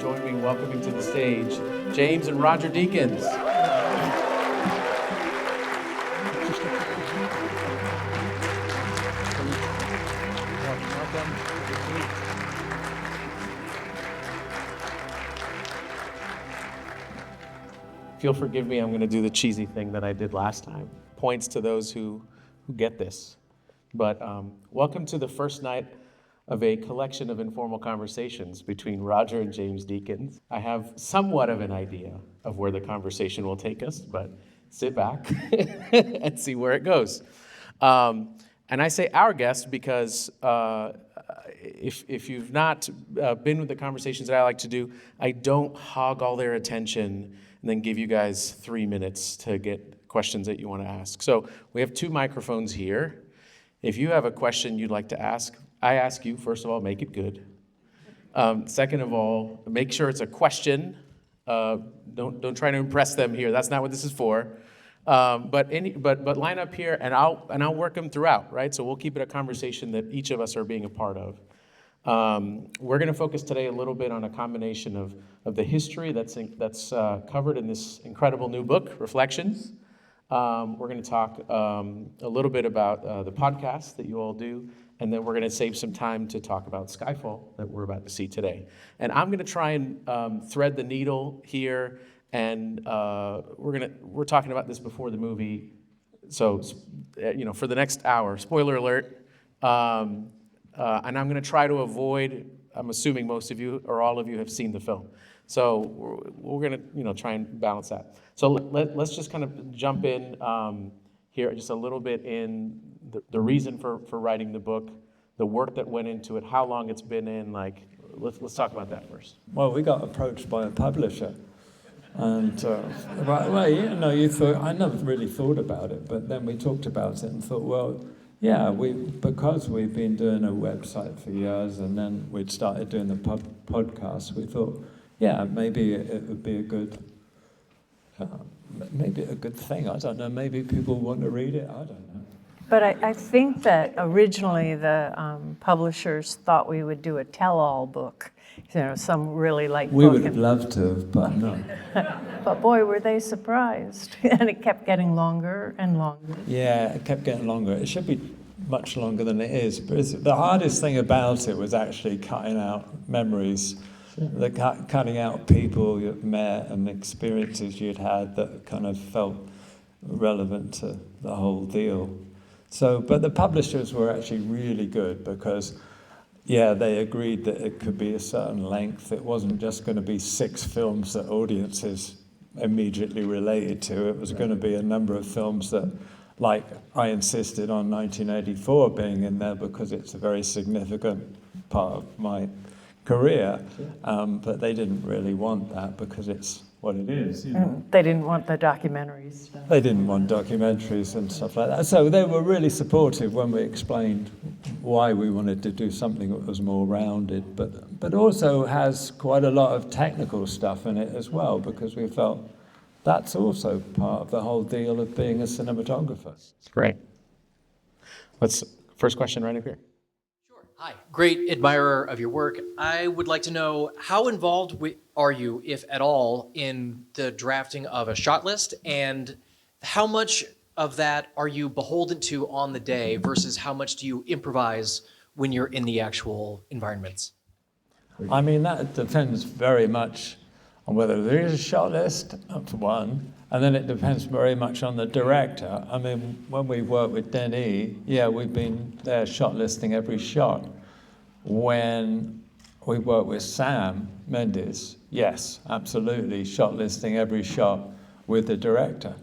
join me in welcoming to the stage James and Roger Deakins. If you'll forgive me, I'm going to do the cheesy thing that I did last time. Points to those who get this. But welcome to the first night of a collection of informal conversations between Roger and James Deakins. I have somewhat of an idea of where the conversation will take us, but sit back and see where it goes. And I say our guest because if you've not been with the conversations that I like to do, I don't hog all their attention and then give you guys 3 minutes to get questions that you want to ask. So we have 2 microphones here. If you have a question you'd like to ask, I ask you, first of all, make it good. Second of all, make sure it's a question. Don't try to impress them here. That's not what this is for. But line up here, and I'll work them throughout, right? So we'll keep it a conversation that each of us are being a part of. We're going to focus today a little bit on a combination of the history that's covered in this incredible new book, Reflections. We're going to talk a little bit about the podcast that you all do, and then we're going to save some time to talk about Skyfall that we're about to see today. And I'm going to try and thread the needle here, and we're talking about this before the movie, so for the next hour. Spoiler alert. And I'm going to try to avoid. I'm assuming most of you or all of you have seen the film, so we're going to try and balance that. So let's just kind of jump in here just a little bit in the reason for writing the book, the work that went into it, how long it's been in. Let's talk about that first. Well, we got approached by a publisher, and you thought, I never really thought about it, but then we talked about it and thought, well, yeah, because we've been doing a website for years, and then we'd started doing the podcast, we thought, yeah, maybe it would be a good thing. I don't know. Maybe people want to read it. I don't know. But I think that originally the publishers thought we would do a tell-all book, some really light book. We would have loved to, but no. But boy, were they surprised. And it kept getting longer and longer. Yeah, it kept getting longer. It should be much longer than it is. But the hardest thing about it was actually cutting out memories, cutting out people you've met and experiences you'd had that kind of felt relevant to the whole deal. So, but the publishers were actually really good because, they agreed that it could be a certain length. It wasn't just going to be 6 films that audiences immediately related to. It was going to be a number of films that, like I insisted on 1984 being in there because it's a very significant part of my career. But they didn't really want that because it's what it is. They didn't want the documentaries. They didn't want documentaries and stuff like that. So they were really supportive when we explained why we wanted to do something that was more rounded, but also has quite a lot of technical stuff in it as well, because we felt that's also part of the whole deal of being a cinematographer. Great. First question right up here. Hi, great admirer of your work. I would like to know how involved are you, if at all, in the drafting of a shot list, and how much of that are you beholden to on the day versus how much do you improvise when you're in the actual environments? I mean, that depends very much on whether there is a shot list, that's one, and then it depends very much on the director. I mean, when we work with Denis, we've been there shot listing every shot. When we work with Sam Mendes, yes, absolutely, shot listing every shot with the director.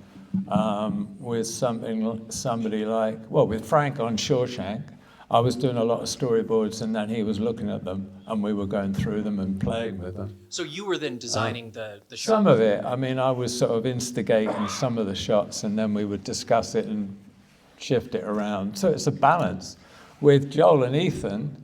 With somebody like, with Frank on Shawshank, I was doing a lot of storyboards and then he was looking at them and we were going through them and playing with them. So you were then designing the shot? Some of it. I mean, I was sort of instigating some of the shots and then we would discuss it and shift it around. So it's a balance. With Joel and Ethan,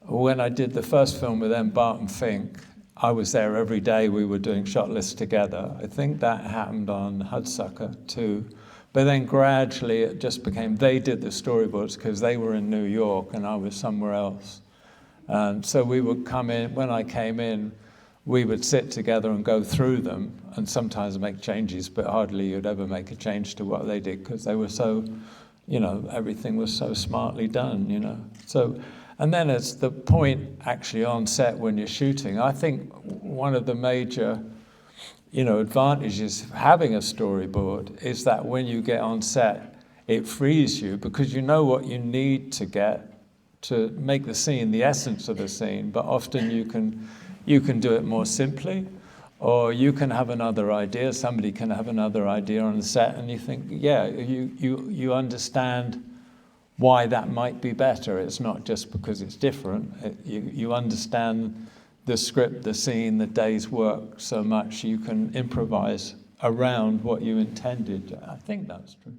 when I did the first film with them, Bart and Fink, I was there every day. We were doing shot lists together. I think that happened on Hudsucker too. But then gradually it just became, they did the storyboards because they were in New York and I was somewhere else. And so we would come in, when I came in, we would sit together and go through them and sometimes make changes, but hardly you'd ever make a change to what they did because they were so, everything was so smartly done, So, and then it's the point actually on set when you're shooting. I think one of the major, advantages of having a storyboard is that when you get on set, it frees you because you know what you need to get to make the scene, the essence of the scene, but often you can do it more simply, or you can have another idea, somebody can have another idea on the set, and you think, yeah, you understand why that might be better. It's not just because it's different. You understand the script, the scene, the day's work so much you can improvise around what you intended. I think that's true.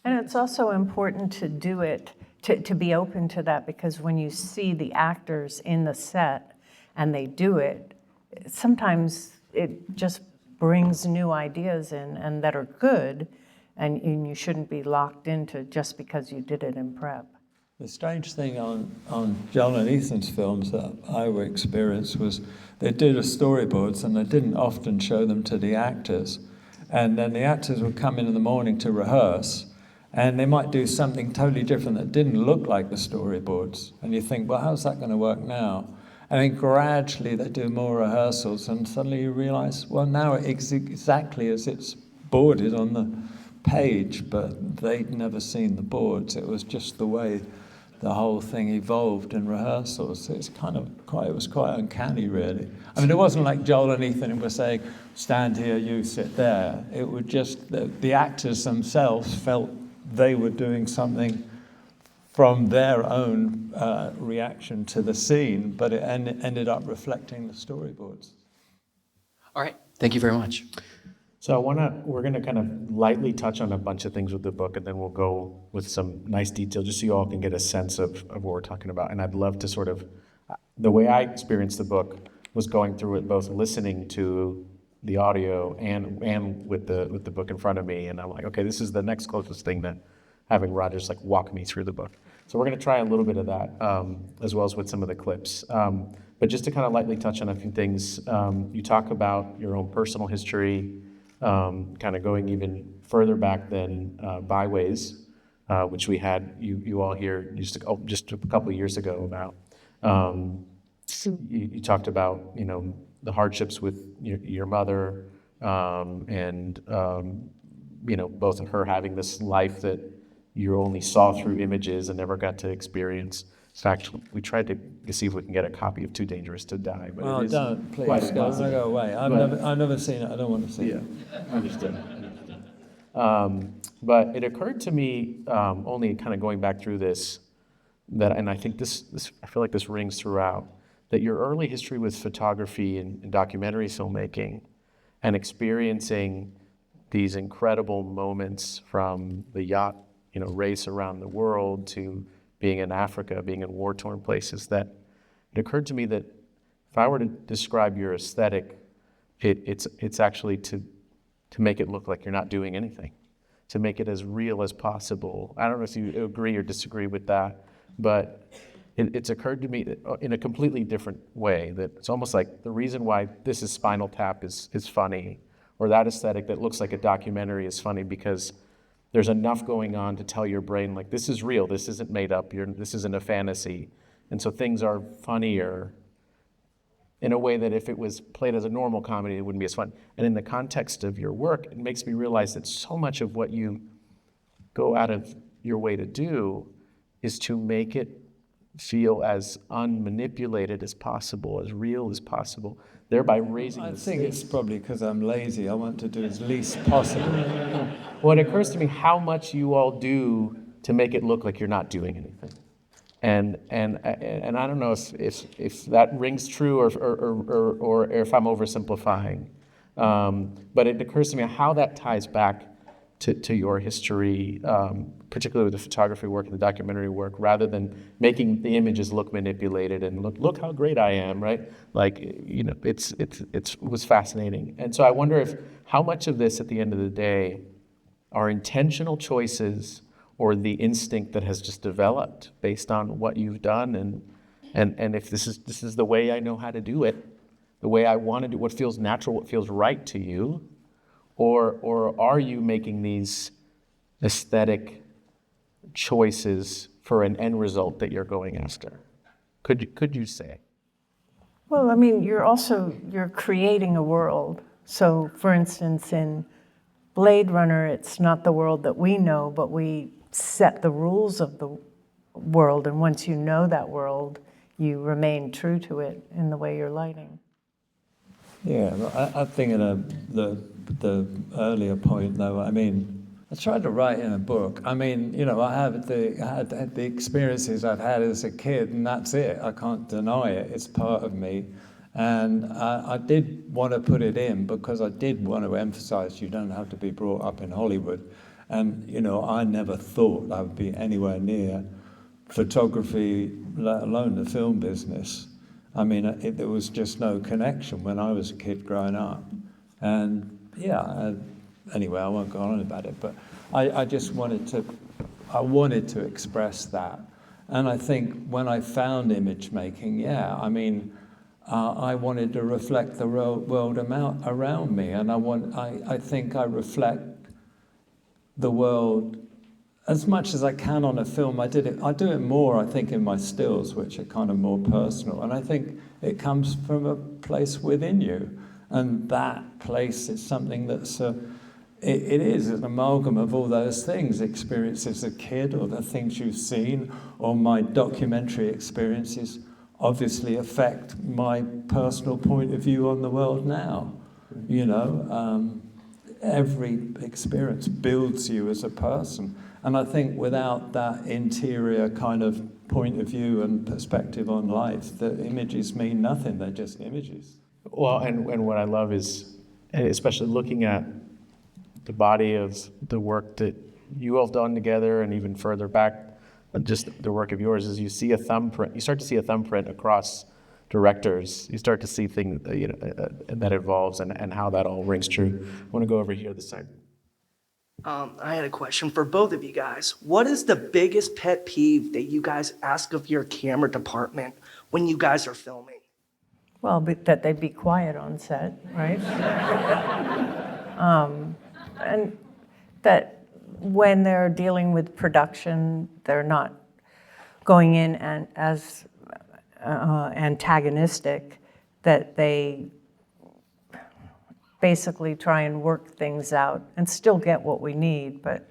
And it's also important to do it, to be open to that, because when you see the actors in the set and they do it, sometimes it just brings new ideas in and that are good, and you shouldn't be locked into just because you did it in prep. The strange thing on John and Ethan's films that I experienced was they did the storyboards and they didn't often show them to the actors. And then the actors would come in the morning to rehearse, and they might do something totally different that didn't look like the storyboards. And you think, well, how's that going to work now? And then gradually they do more rehearsals, and suddenly you realize, well, now it's exactly as it's boarded on the page, but they'd never seen the boards. It was just the way the whole thing evolved in rehearsals. It's it was quite uncanny, really. I mean, it wasn't like Joel and Ethan were saying, stand here, you sit there. It would just, the actors themselves felt they were doing something from their own reaction to the scene, but it ended up reflecting the storyboards. All right, thank you very much. So we're gonna kind of lightly touch on a bunch of things with the book, and then we'll go with some nice detail, just so you all can get a sense of what we're talking about. And I'd love to sort of, the way I experienced the book was going through it, both listening to the audio and with the book in front of me. And I'm like, okay, this is the next closest thing to having Rogers like walk me through the book. So we're gonna try a little bit of that, as well as with some of the clips. But just to kind of lightly touch on a few things, you talk about your own personal history, kind of going even further back than Byways, which we had you all here just a couple of years ago about. You talked about the hardships with your mother, and both of her having this life that you only saw through images and never got to experience. In fact, we tried to see if we can get a copy of Too Dangerous to Die, but Oh, it is don't, please, quite don't impossible. go away. I've never seen it. I don't want to see it. Understood. But it occurred to me, only kind of going back through this, and I think this I feel like this rings throughout, that your early history with photography and documentary filmmaking and experiencing these incredible moments from the yacht, race around the world to being in Africa, being in war-torn places, that it occurred to me that if I were to describe your aesthetic, it's actually to make it look like you're not doing anything, to make it as real as possible. I don't know if you agree or disagree with that, but it's occurred to me in a completely different way, that it's almost like the reason why this is Spinal Tap is funny, or that aesthetic that looks like a documentary is funny, because there's enough going on to tell your brain, like, this is real, this isn't made up, this isn't a fantasy. And so things are funnier in a way that if it was played as a normal comedy, it wouldn't be as fun. And in the context of your work, it makes me realize that so much of what you go out of your way to do is to make it feel as unmanipulated as possible, as real as possible, thereby raising I the think stakes. it's probably because I'm lazy. I want to do as least possible. Well, it occurs to me how much you all do to make it look like you're not doing anything. And I don't know if that rings true or if I'm oversimplifying. But it occurs to me how that ties back to your history, particularly with the photography work and the documentary work, rather than making the images look manipulated and look how great I am, right? Like, it was fascinating. And so I wonder if how much of this at the end of the day are intentional choices or the instinct that has just developed based on what you've done, and if this is the way I know how to do it, the way I want to do, what feels natural, what feels right to you? Or are you making these aesthetic choices for an end result that you're going after? Could you say? Well, I mean, you're creating a world. So, for instance, in Blade Runner, it's not the world that we know, but we set the rules of the world, and once you know that world, you remain true to it in the way you're lighting. Yeah, I think in the earlier point, though, I mean, I tried to write in a book. I mean, you know, I had the experiences I've had as a kid, and that's it. I can't deny it. It's part of me. And I did want to put it in because I did want to emphasize you don't have to be brought up in Hollywood. And, you know, I never thought I would be anywhere near photography, let alone the film business. I mean, there was just no connection when I was a kid growing up. And yeah, anyway, I won't go on about it, but I just wanted to express that. And I think when I found image making, I mean, I wanted to reflect the world around me, and I think I reflect the world as much as I can on a film. I do it more, I think, in my stills, which are kind of more personal. And I think it comes from a place within you. And that place is something that's, it is an amalgam of all those things, experiences as a kid, or the things you've seen, or my documentary experiences obviously affect my personal point of view on the world now. You know, every experience builds you as a person. And I think without that interior kind of point of view and perspective on life, the images mean nothing. They're just images. Well, and what I love is, especially looking at the body of the work that you all have done together, and even further back, just the work of yours, is you see a thumbprint. You start to see a thumbprint across directors. You start to see things, you know, that evolves, and how that all rings true. I want to go over here this side. I had a question for both of you guys. What is the biggest pet peeve that you guys ask of your camera department when you guys are filming? Well, that they be quiet on set, right? And that when they're dealing with production, they're not going in and as antagonistic, that they basically try and work things out and still get what we need. But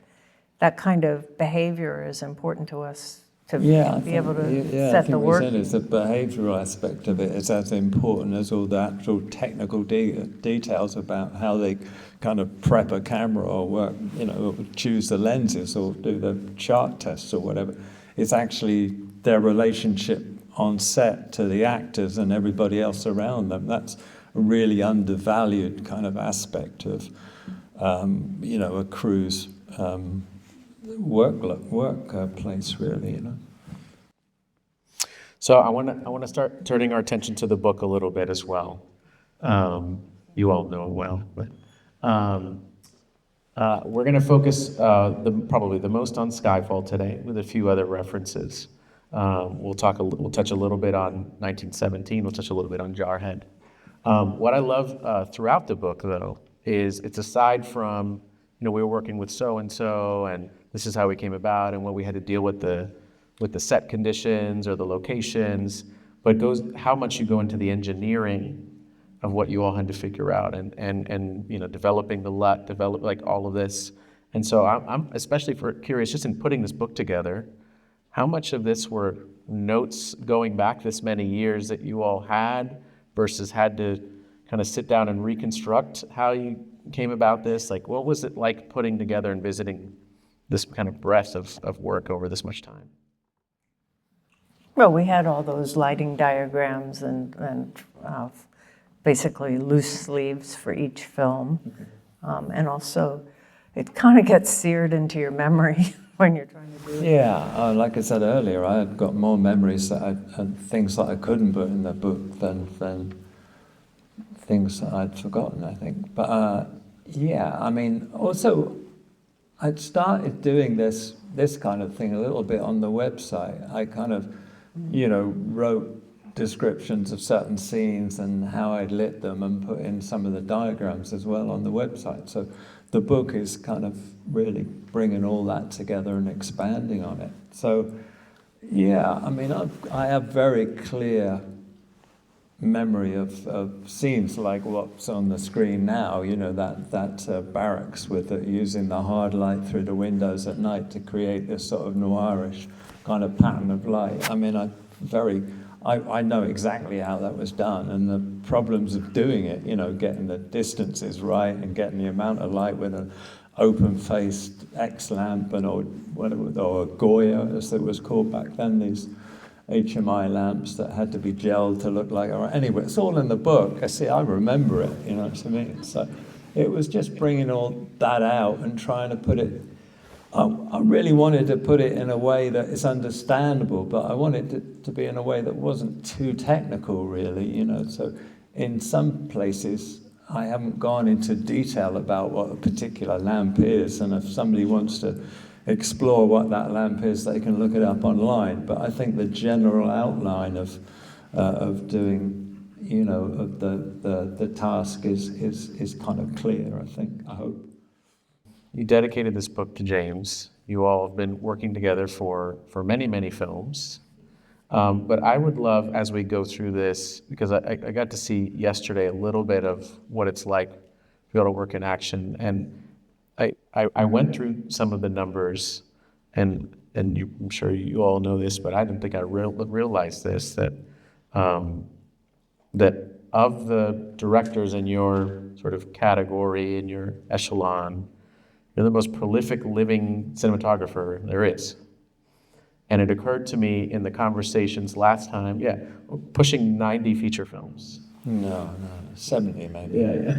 that kind of behavior is important to us to be able to set the work. It's the behavioural aspect of it is as important as all the actual technical details about how they kind of prep a camera or work, you know, or choose the lenses or do the chart tests or whatever. It's actually their relationship on set to the actors and everybody else around them. That's a really undervalued kind of aspect of, you know, a crew's workplace, really, you know. So I want to start turning our attention to the book a little bit as well. You all know it well, but we're going to focus probably the most on Skyfall today, with a few other references. We'll touch a little bit on 1917. We'll touch a little bit on Jarhead. What I love throughout the book, though, is it's aside from, you know, we were working with so and so, and this is how we came about, and what we had to deal with the set conditions or the locations, but goes how much you go into the engineering of what you all had to figure out, and you know, developing the LUT, like all of this. And so I'm especially curious, just in putting this book together, how much of this were notes going back this many years that you all had versus had to kind of sit down and reconstruct how you came about this? Like, what was it like putting together and visiting this kind of breadth of work over this much time? Well, we had all those lighting diagrams and basically loose sleeves for each film. And also, it kind of gets seared into your memory when you're trying to do it. Yeah, like I said earlier, I had got more memories and things that I couldn't put in the book than things that I'd forgotten, I think. But yeah, I mean, also, I'd started doing this kind of thing a little bit on the website. I kind of, you know, wrote descriptions of certain scenes and how I'd lit them, and put in some of the diagrams as well on the website. So the book is kind of really bringing all that together and expanding on it. So yeah, I mean, I have very clear memory of scenes like what's on the screen now, you know, that barracks with using the hard light through the windows at night to create this sort of noirish kind of pattern of light. I mean, I know exactly how that was done, and the problems of doing it, you know, getting the distances right and getting the amount of light with an open-faced X-lamp or Goya, as it was called back then, these HMI lamps that had to be gelled to look like, anyway, it's all in the book. I remember it, you know what I mean? So it was just bringing all that out and trying to put it, I really wanted to put it in a way that is understandable, but I wanted it to be in a way that wasn't too technical, really, you know. So in some places, I haven't gone into detail about what a particular lamp is, and if somebody wants to explore what that lamp is, they can look it up online. But I think the general outline of doing, you know, of the task is kind of clear, I think, I hope. You dedicated this book to James. You all have been working together for many, many films. But I would love, as we go through this, because I got to see yesterday a little bit of what it's like to be able to work in action, and I went through some of the numbers, and I'm sure you all know this, but I didn't think I realized this, that of the directors in your sort of category, in your echelon, you're the most prolific living cinematographer there is. And it occurred to me in the conversations last time, pushing 90 feature films. No, 70 maybe. Yeah.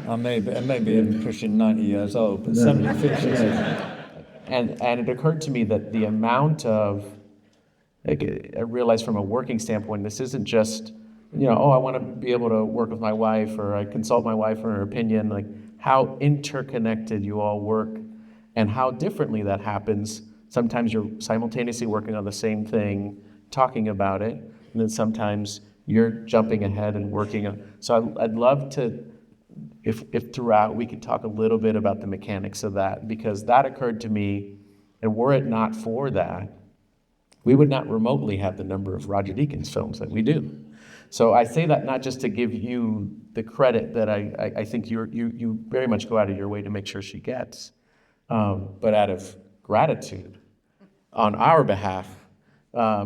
I may be even pushing 90 years old, but 70 features. And it occurred to me that the amount of, I realized from a working standpoint, this isn't just, you know, I want to be able to work with my wife, or I consult my wife for her opinion, like how interconnected you all work and how differently that happens. Sometimes you're simultaneously working on the same thing, talking about it, and then sometimes you're jumping ahead and working on. So I'd love to, if throughout we could talk a little bit about the mechanics of that, because that occurred to me, and were it not for that, we would not remotely have the number of Roger Deakins films that we do. So I say that not just to give you the credit that I think you very much go out of your way to make sure she gets, but out of gratitude on our behalf,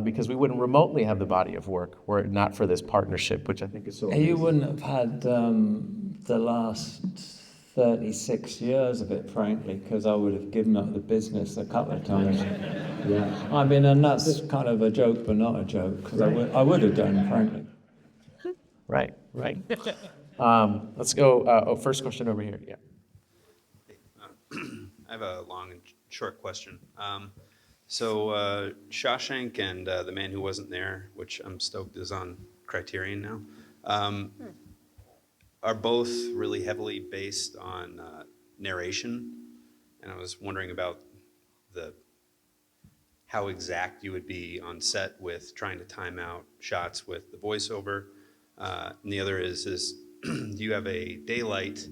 because we wouldn't remotely have the body of work were it not for this partnership, which I think is so amazing. You wouldn't have had the last 36 years of it, frankly, because I would have given up the business a couple of times. Yeah. I mean, and that's kind of a joke, but not a joke, because I would have done, frankly. Right. Let's go, first question over here, yeah. I have a long and short question. So Shawshank and The Man Who Wasn't There, which I'm stoked is on Criterion now, are both really heavily based on narration. And I was wondering about how exact you would be on set with trying to time out shots with the voiceover. And the other is do you have a daylight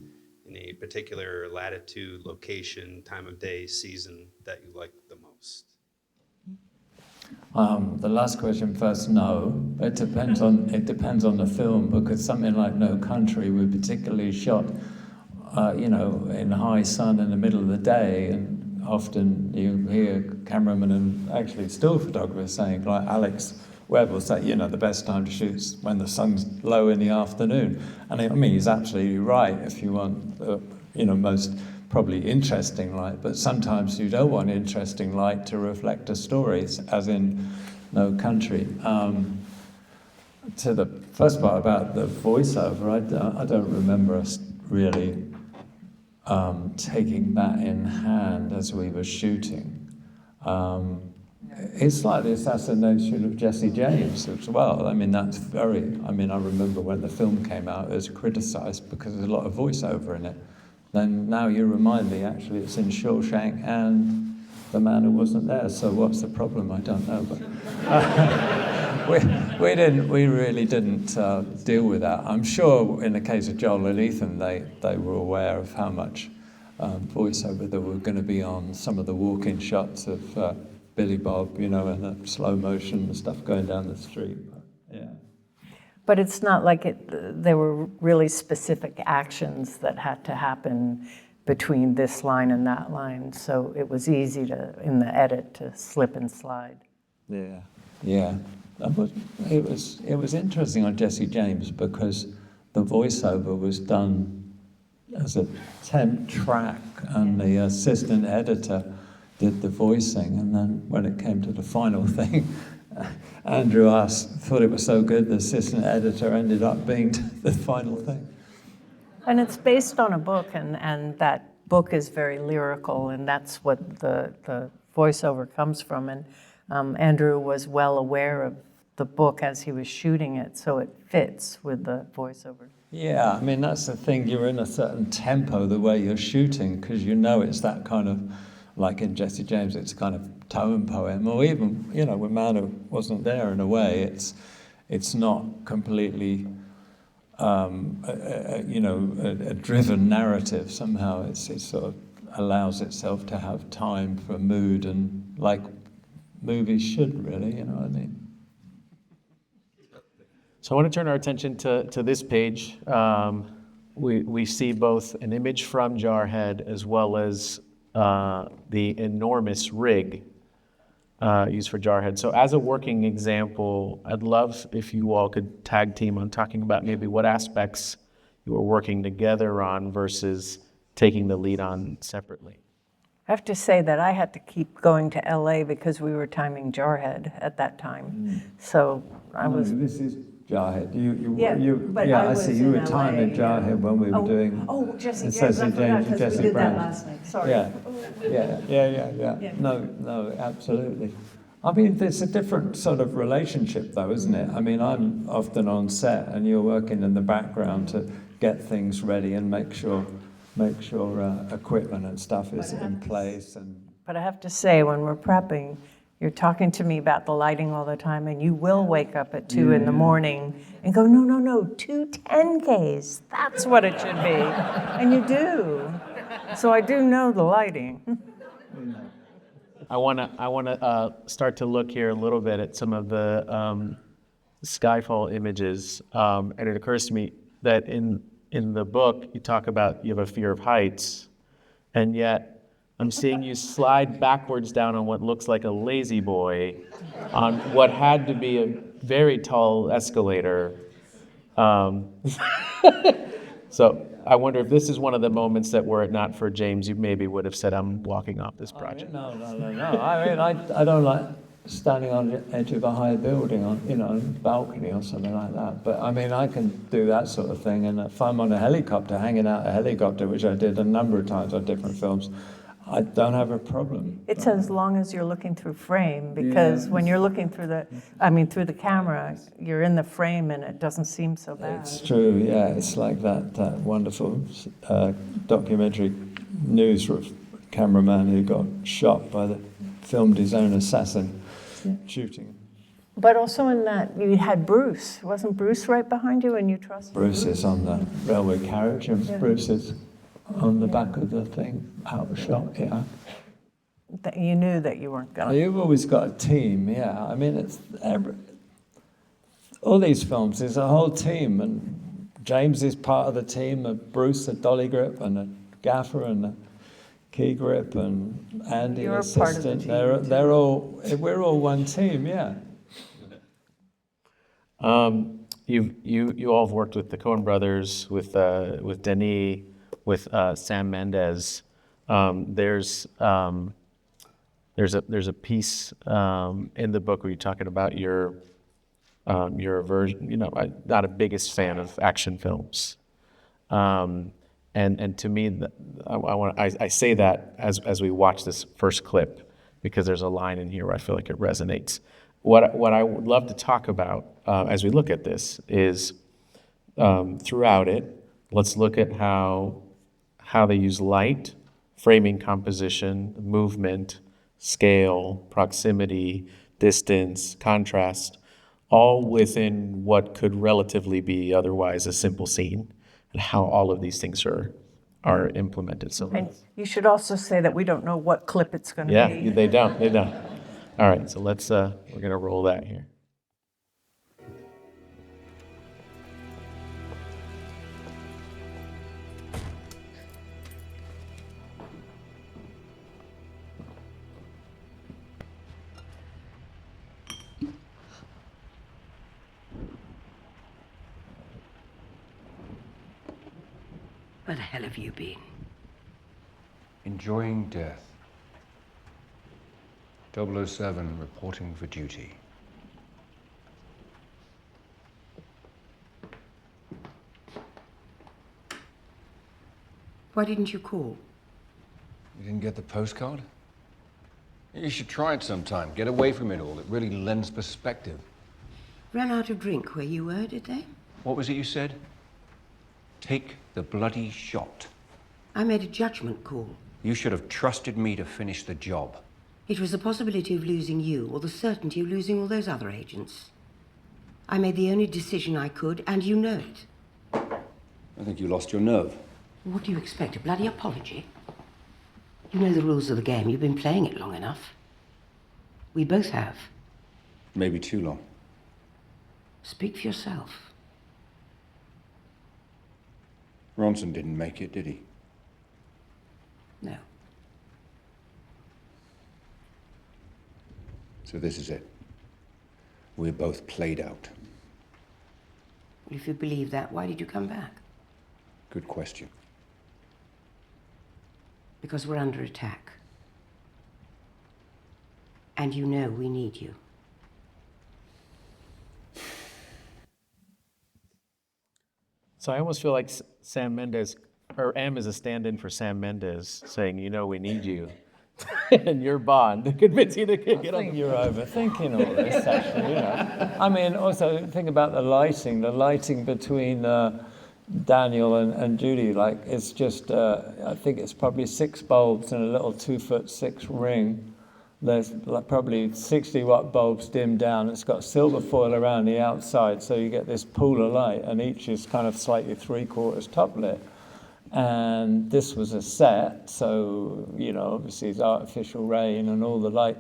in a particular latitude, location, time of day, season that you like the most? The last question first, no. It depends on the film, because something like No Country we particularly shot, in high sun in the middle of the day, and often you hear cameramen and actually still photographers saying, like Alex Webb will say, the best time to shoot is when the sun's low in the afternoon. And I mean, he's absolutely right if you want most probably interesting light, but sometimes you don't want interesting light to reflect a story, as in No Country. To the first part about the voiceover, I don't remember us really taking that in hand as we were shooting. It's like the assassination of Jesse James as well. I mean, I remember when the film came out, it was criticised because there's a lot of voiceover in it. Then now you remind me, actually, it's in Shawshank and The Man Who Wasn't There. So what's the problem? I don't know. But we really didn't deal with that. I'm sure in the case of Joel and Ethan, they were aware of how much voiceover there were going to be on some of the walking shots of Billy Bob, you know, and the slow motion and stuff going down the street. But, yeah. But it's not like there were really specific actions that had to happen between this line and that line, so it was easy to, in the edit, to slip and slide. Yeah, yeah. It was interesting on Jesse James because the voiceover was done as a temp track, and the assistant editor did the voicing, and then when it came to the final thing, Andrew thought it was so good, the assistant editor ended up being the final thing. And it's based on a book, and that book is very lyrical, and that's what the voiceover comes from. And Andrew was well aware of the book as he was shooting it, so it fits with the voiceover. Yeah, I mean, that's the thing, you're in a certain tempo the way you're shooting, because you know it's that kind of, like in Jesse James, it's kind of tone poem, or even, you know, when Manu wasn't there in a way, it's not completely, a driven narrative. Somehow it sort of allows itself to have time for mood, and like movies should really, you know what I mean? So I want to turn our attention to this page. We see both an image from Jarhead as well as the enormous rig used for Jarhead. So as a working example, I'd love if you all could tag team on talking about maybe what aspects you were working together on versus taking the lead on separately. I have to say that I had to keep going to LA because we were timing Jarhead at that time. So I was. No, this is Jarhead. I I was see. You in were LA, timing Jarhead when we were doing. Jesse and James, I forgot and because Jesse we did Brown. that last night. Sorry. Yeah. No, absolutely. I mean, there's a different sort of relationship, though, isn't it? I mean, I'm often on set, and you're working in the background to get things ready and make sure equipment and stuff is in place. But I have to say, when we're prepping, you're talking to me about the lighting all the time, and you will wake up at 2 in the morning and go, no, 2 10Ks, that's what it should be. And you do. So I do know the lighting. I want to start to look here a little bit at some of the Skyfall images, and it occurs to me that in the book you talk about you have a fear of heights, and yet I'm seeing you slide backwards down on what looks like a lazy boy on what had to be a very tall escalator. So I wonder if this is one of the moments that, were it not for James, you maybe would have said, I'm walking off this project. No. I mean, I don't like standing on the edge of a high building, on a balcony or something like that. But I mean, I can do that sort of thing. And if I'm on a helicopter, hanging out a helicopter, which I did a number of times on different films, I don't have a problem. It's as long as you're looking through frame, because when you're looking through the camera, you're in the frame and it doesn't seem so bad. It's true, yeah. It's like that wonderful documentary news cameraman who got shot by the film design assassin shooting. But also in that, you had Bruce. Wasn't Bruce right behind you and you trusted Bruce is on the railway carriage, and Bruce is on the back of the thing, out of shot, yeah. That you knew that you weren't going to. You've always got a team, yeah. I mean, all these films, there's a whole team, and James is part of the team, and Bruce, a dolly grip, and a gaffer, and a key grip, and Andy, You're assistant. part of the team, We're all one team, yeah. You all have worked with the Coen brothers, with Denis, with Sam Mendes. There's a piece in the book where you're talking about your aversion. I'm not a biggest fan of action films, and to me, I say that as we watch this first clip, because there's a line in here where I feel like it resonates. What I would love to talk about as we look at this is throughout it, let's look at how they use light, framing composition, movement, scale, proximity, distance, contrast, all within what could relatively be otherwise a simple scene, and how all of these things are implemented. So And you should also say that we don't know what clip it's going to yeah, be. they don't. All right, so let's we're gonna roll that here. Where the hell have you been? Enjoying death. 007 reporting for duty. Why didn't you call? You didn't get the postcard? You should try it sometime. Get away from it all. It really lends perspective. Ran out of drink where you were, did they? What was it you said? Take the bloody shot. I made a judgment call. You should have trusted me to finish the job. It was the possibility of losing you or the certainty of losing all those other agents. I made the only decision I could, and you know it. I think you lost your nerve. What do you expect, a bloody apology? You know the rules of the game. You've been playing it long enough. We both have. Maybe too long. Speak for yourself. Ronson didn't make it, did he? No. So this is it. We're both played out. Well, if you believe that, why did you come back? Good question. Because we're under attack. And you know we need you. So I almost feel like Sam Mendes, or M is a stand-in for Sam Mendes, saying, "You know, we need you," and you're Bond to convince you to get I on. think you're overthinking all this, actually, you know. I mean, also think about the lighting between Daniel and Judy, like it's just, I think it's probably 6 bulbs in a little 2'6" ring. There's like probably 60-watt bulbs dimmed down. It's got silver foil around the outside, so you get this pool of light, and each is kind of slightly 3/4 top lit. And this was a set, so, you know, obviously it's artificial rain and all the light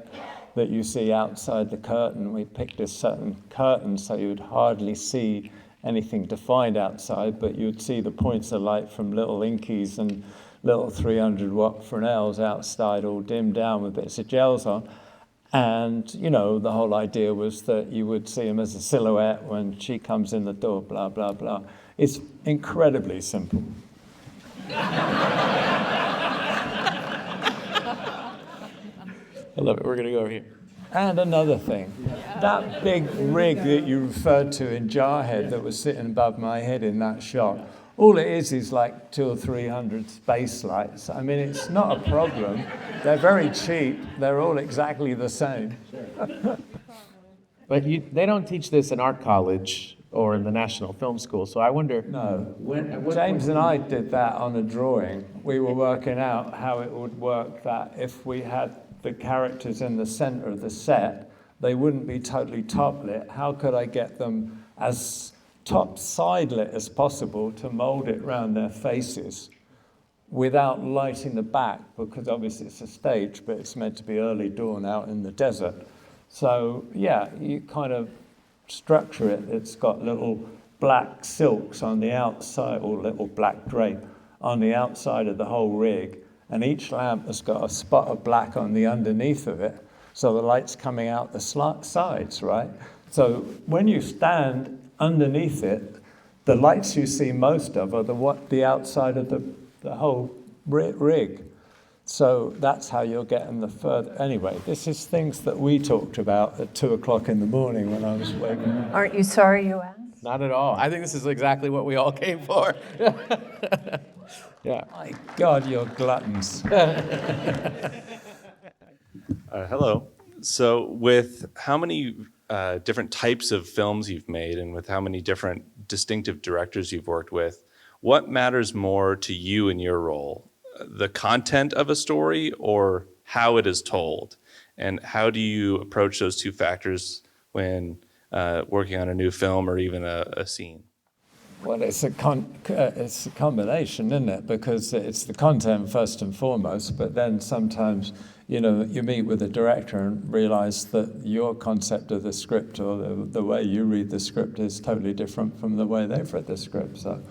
that you see outside the curtain. We picked a certain curtain so you would hardly see anything defined outside, but you'd see the points of light from little Inkies and little 300-watt Fresnels outside, all dimmed down with bits of gels on. And, you know, the whole idea was that you would see him as a silhouette when she comes in the door, blah, blah, blah. It's incredibly simple. I love it. We're gonna go over here. And another thing, that big rig that you referred to in Jarhead that was sitting above my head in that shot, all it is like 200 or 300 space lights. I mean, it's not a problem. They're very cheap. They're all exactly the same. But they don't teach this in art college or in the National Film School, so I wonder. No. James and I did that on a drawing. We were working out how it would work that if we had the characters in the center of the set, they wouldn't be totally top lit. How could I get them as top side lit as possible to mold it around their faces without lighting the back? Because obviously it's a stage, but it's meant to be early dawn out in the desert. So yeah, you kind of structure it. It's got little black silks on the outside, or little black drape on the outside of the whole rig. And each lamp has got a spot of black on the underneath of it, so the light's coming out the sides, right? So when you stand underneath it, the lights you see most of are the outside of the whole rig. So that's how you're getting the further. Anyway, this is things that we talked about at 2 o'clock in the morning when I was waking up. Aren't you sorry you asked? Not at all. I think this is exactly what we all came for. Yeah. My God, you're gluttons. Hello. So, with how many different types of films you've made and with how many different distinctive directors you've worked with, what matters more to you in your role? The content of a story or how it is told? And how do you approach those two factors when working on a new film or even a scene? Well, it's a combination, isn't it? Because it's the content first and foremost, but then sometimes, you meet with the director and realize that your concept of the script or the way you read the script is totally different from the way they've read the script. So,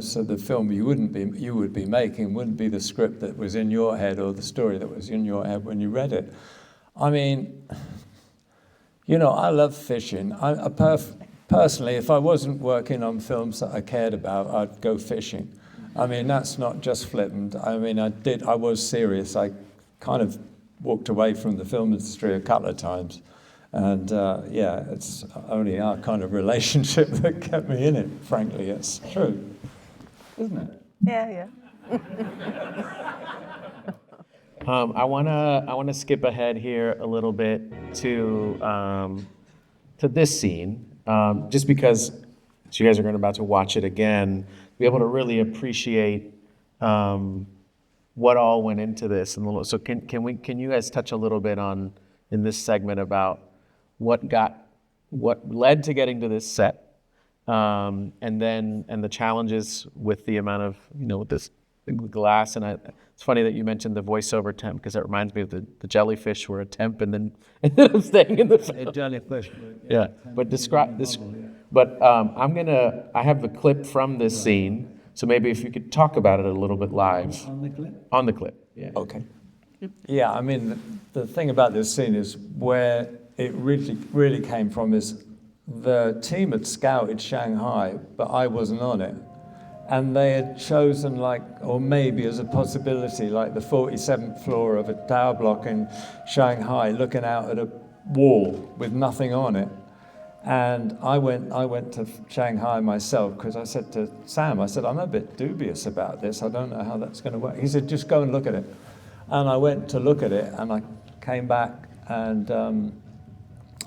so the film you would be making wouldn't be the script that was in your head or the story that was in your head when you read it. I mean, I love fishing. Personally, if I wasn't working on films that I cared about, I'd go fishing. I mean, that's not just flippant. I mean, I was serious. I kind of walked away from the film industry a couple of times. And it's only our kind of relationship that kept me in it, frankly. It's true, isn't it? Yeah. I wanna skip ahead here a little bit to this scene, just because you guys are about to watch it again, be able to really appreciate what all went into this. And so can you guys touch a little bit on in this segment about what led to getting to this set, and the challenges with the amount of with this glass. And it's funny that you mentioned the voiceover temp, because it reminds me of the jellyfish were a temp and then ended up staying in the film. Jellyfish. Yeah, but describe this. But I have the clip from this scene, so maybe if you could talk about it a little bit live. On the clip? On the clip, yeah. Okay. Yeah, I mean, the thing about this scene is where it really came from is the team had scouted Shanghai, but I wasn't on it. And they had chosen or maybe as a possibility, the 47th floor of a tower block in Shanghai, looking out at a wall with nothing on it. And I went to Shanghai myself because I said to Sam, I'm a bit dubious about this. I don't know how that's going to work. He said, just go and look at it. And I went to look at it, and I came back, and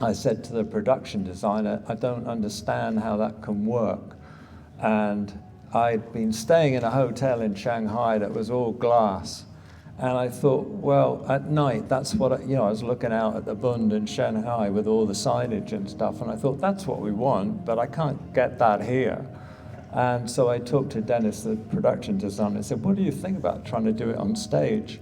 I said to the production designer, I don't understand how that can work. And I'd been staying in a hotel in Shanghai that was all glass. And I thought, well, at night, that's what, I was looking out at the Bund in Shanghai with all the signage and stuff. And I thought, that's what we want, but I can't get that here. And so I talked to Dennis, the production designer. I said, what do you think about trying to do it on stage?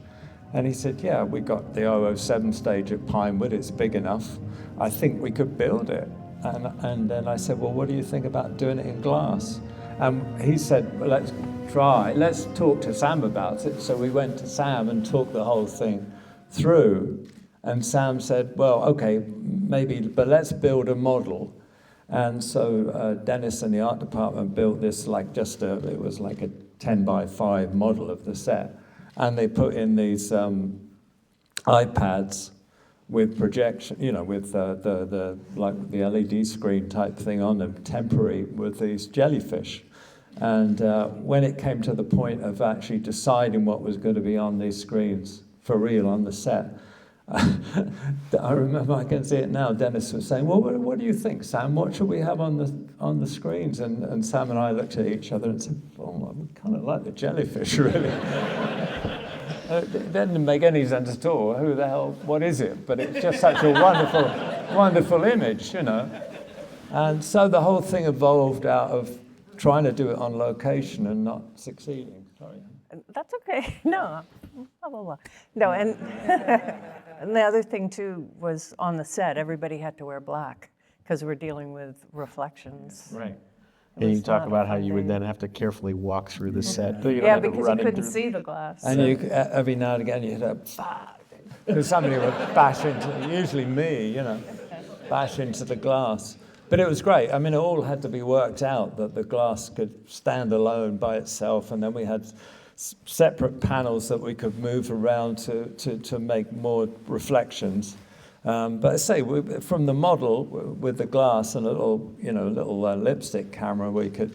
And he said, yeah, we got the 007 stage at Pinewood. It's big enough. I think we could build it. And then I said, well, what do you think about doing it in glass? And he said, well, let's talk to Sam about it. So we went to Sam and talked the whole thing through. And Sam said, well, okay, maybe, but let's build a model. And so Dennis and the art department built this it was like a 10 by 5 model of the set. And they put in these iPads with projection, with the LED screen type thing on them, temporary, with these jellyfish. And when it came to the point of actually deciding what was going to be on these screens for real on the set, I remember, I can see it now, Dennis was saying, well, what do you think, Sam? What should we have on the screens? And Sam and I looked at each other and said, oh, we kind of like the jellyfish, really. It didn't make any sense at all. Who the hell, what is it? But it's just such a wonderful image, And so the whole thing evolved out of trying to do it on location and not succeeding. Sorry. That's okay. No, blah, blah, blah. No, and, and the other thing, too, was on the set, everybody had to wear black because we're dealing with reflections. Right. And you talk about how you would then have to carefully walk through the set. So you don't Yeah, have to because run you couldn't through. see the glass. And you, every now and again you'd have, because somebody would bash into, usually me, bash into the glass. But it was great. I mean, it all had to be worked out that the glass could stand alone by itself, and then we had separate panels that we could move around to make more reflections. But I say, from the model with the glass and a little lipstick camera, we could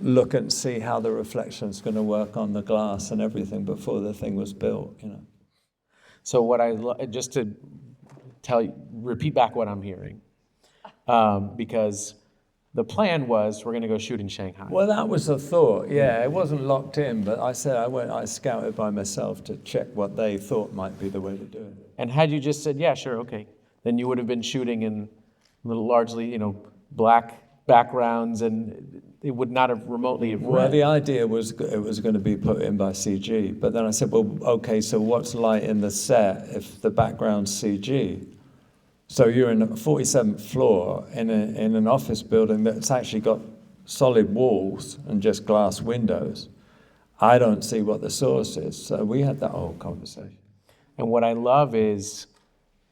look and see how the reflection's going to work on the glass and everything before the thing was built. So just to repeat back what I'm hearing, because the plan was we're going to go shoot in Shanghai. Well, that was the thought. Yeah, it wasn't locked in, but I said I scouted by myself to check what they thought might be the way to do it. And had you just said, yeah, sure, okay, then you would have been shooting in largely, black backgrounds, and it would not have remotely have Well, read. the idea was it was going to be put in by CG, but then I said, well, okay, so what's light in the set if the background's CG? So you're in a 47th floor in an office building that's actually got solid walls and just glass windows. I don't see what the source is. So we had that whole conversation. And what I love is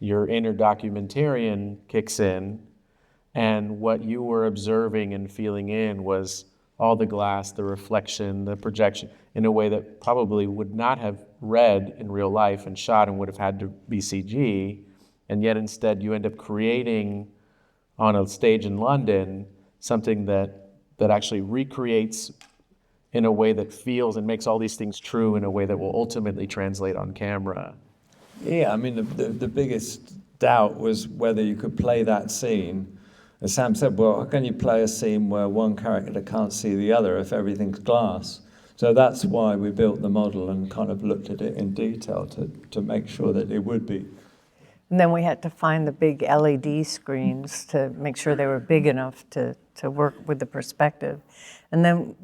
your inner documentarian kicks in, and what you were observing and feeling in was all the glass, the reflection, the projection, in a way that probably would not have read in real life and shot and would have had to be CG. And yet instead you end up creating on a stage in London something that actually recreates in a way that feels and makes all these things true in a way that will ultimately translate on camera. Yeah, I mean, the biggest doubt was whether you could play that scene. As Sam said, well, how can you play a scene where one character can't see the other if everything's glass? So that's why we built the model and kind of looked at it in detail to make sure that it would be. And then we had to find the big LED screens to make sure they were big enough to work with the perspective. And then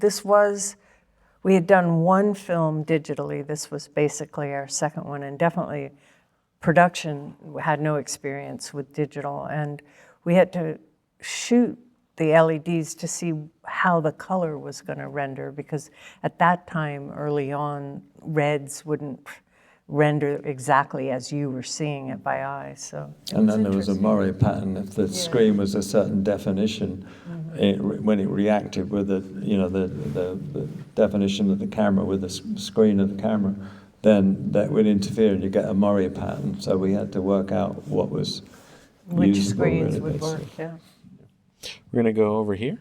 we had done one film digitally. This was basically our second one, and definitely production had no experience with digital. And we had to shoot the LEDs to see how the color was going to render, because at that time, early on, reds wouldn't render exactly as you were seeing it by eye. So and then there was a Murray pattern. If the screen was a certain definition, when it reacted with the definition of the camera with the screen of the camera, then that would interfere and you get a Murray pattern. So we had to work out what was which usable, screens really, would work, basically. yeah. We're gonna go over here.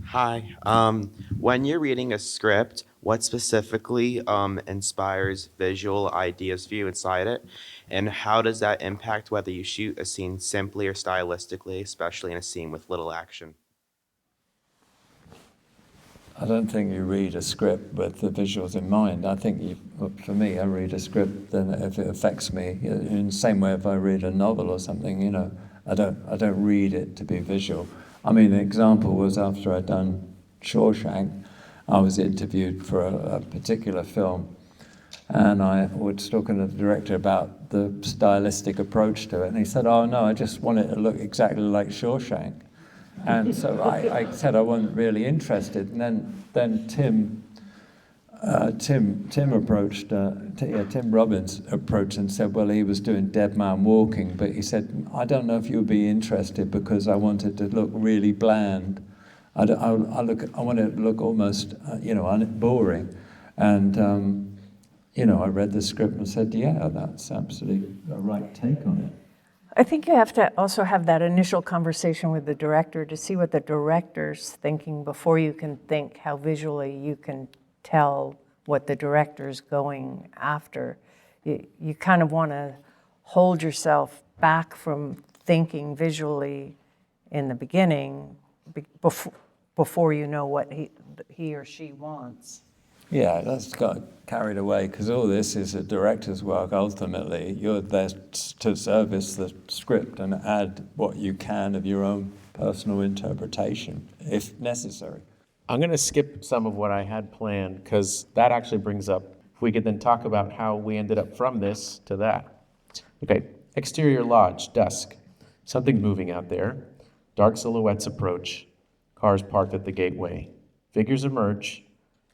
Hi. When you're reading a script, what specifically inspires visual ideas for you inside it? And how does that impact whether you shoot a scene simply or stylistically, especially in a scene with little action? I don't think you read a script with the visuals in mind. I think for me, I read a script, then if it affects me, in the same way if I read a novel or something, I don't read it to be visual. I mean, the example was after I'd done Shawshank, I was interviewed for a particular film, and I was talking to the director about the stylistic approach to it, and he said, "Oh no, I just want it to look exactly like Shawshank." And so I said I wasn't really interested, and then Tim approached, Tim Robbins approached and said, well, he was doing Dead Man Walking, but he said, I don't know if you'll be interested because I wanted to look really bland. I wanted it to look almost, boring. And, I read the script and said, yeah, that's absolutely the right take on it. I think you have to also have that initial conversation with the director to see what the director's thinking before you can think how visually you can tell what the director's going after. You kind of want to hold yourself back from thinking visually in the beginning before you know what he or she wants. Yeah, that's got carried away because all this is a director's work ultimately. You're there to service the script and add what you can of your own personal interpretation, if necessary. I'm going to skip some of what I had planned because that actually brings up, if we could then talk about how we ended up from this to that. Okay, exterior lodge, dusk. Something moving out there. Dark silhouettes approach. Cars parked at the gateway. Figures emerge,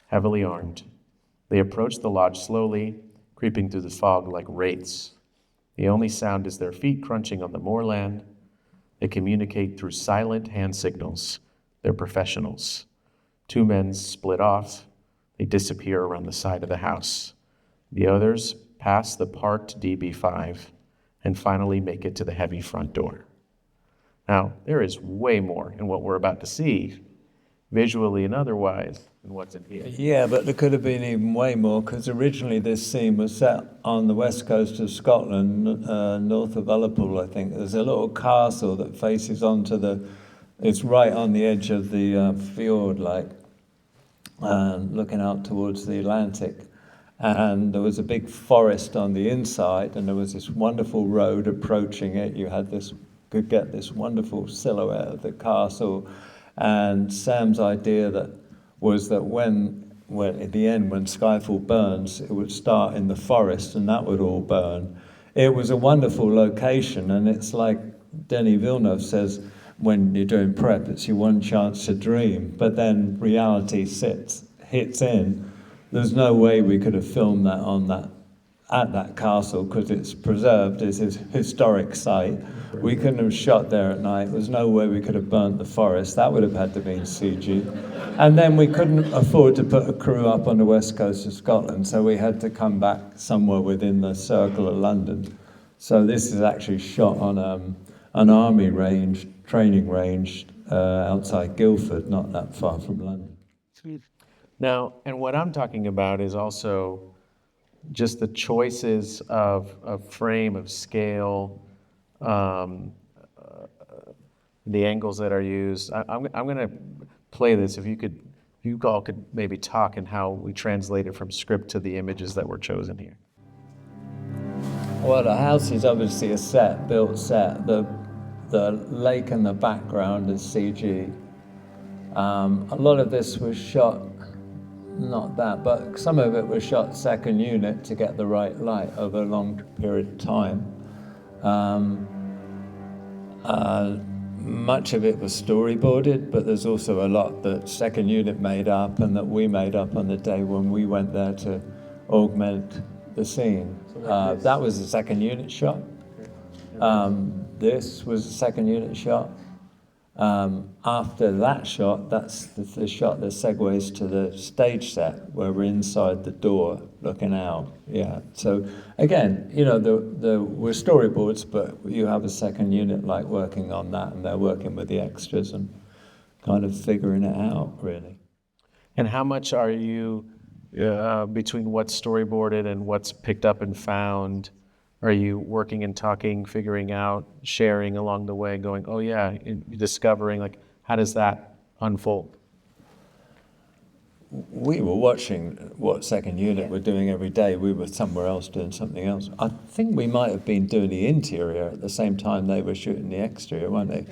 heavily armed. They approach the lodge slowly, creeping through the fog like wraiths. The only sound is their feet crunching on the moorland. They communicate through silent hand signals. They're professionals. Two men split off. They disappear around the side of the house. The others pass the parked DB5 and finally make it to the heavy front door. Now, there is way more in what we're about to see, visually and otherwise, than what's in here. Yeah, but there could have been even way more because originally this scene was set on the west coast of Scotland, north of Ullapool, I think. There's a little castle that faces onto it's right on the edge of the fjord, looking out towards the Atlantic. And there was a big forest on the inside, and there was this wonderful road approaching it. You had this could get this wonderful silhouette of the castle. And Sam's idea was that when at the end, when Skyfall burns, it would start in the forest and that would all burn. It was a wonderful location, and it's like Denis Villeneuve says, when you're doing prep, it's your one chance to dream, but then reality hits in. There's no way we could have filmed that at that castle, because it's preserved as a historic site. We couldn't have shot there at night. There's no way we could have burnt the forest. That would have had to be CG. And then we couldn't afford to put a crew up on the west coast of Scotland, so we had to come back somewhere within the circle of London. So this is actually shot on an army range, training range, outside Guildford, not that far from London. Now, and what I'm talking about is also just the choices of frame, of scale, the angles that are used. I'm going to play this. If you all could maybe talk and how we translate it from script to the images that were chosen here. Well, the house is obviously a built set. The lake in the background is CG. A lot of this was shot, not that, but some of it was shot second unit to get the right light over a long period of time. Much of it was storyboarded, but there's also a lot that second unit made up and that we made up on the day when we went there to augment the scene. That was a second unit shot. This was a second unit shot. After that shot, that's the shot that segues to the stage set where we're inside the door looking out. Yeah. So again, you know, we're storyboards, but you have a second unit like working on that, and they're working with the extras and kind of figuring it out, really. And how much are you, between what's storyboarded and what's picked up and found, are you working and talking, figuring out, sharing along the way, going, oh yeah, discovering, like, how does that unfold? We were watching what second unit were doing every day. We were somewhere else doing something else. I think we might have been doing the interior at the same time they were shooting the exterior, weren't they?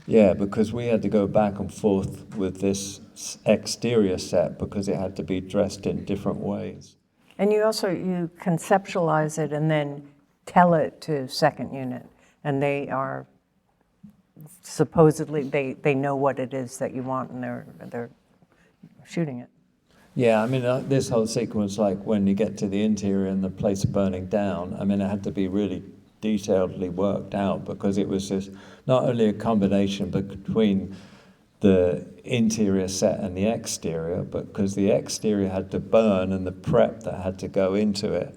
Yeah, because we had to go back and forth with this exterior set because it had to be dressed in different ways. And you conceptualize it and then tell it to second unit, and they are supposedly, they know what it is that you want, and they're shooting it. Yeah, I mean, this whole sequence, like when you get to the interior and the place burning down, I mean, it had to be really detailedly worked out because it was just not only a combination between the interior set and the exterior, but because the exterior had to burn and the prep that had to go into it,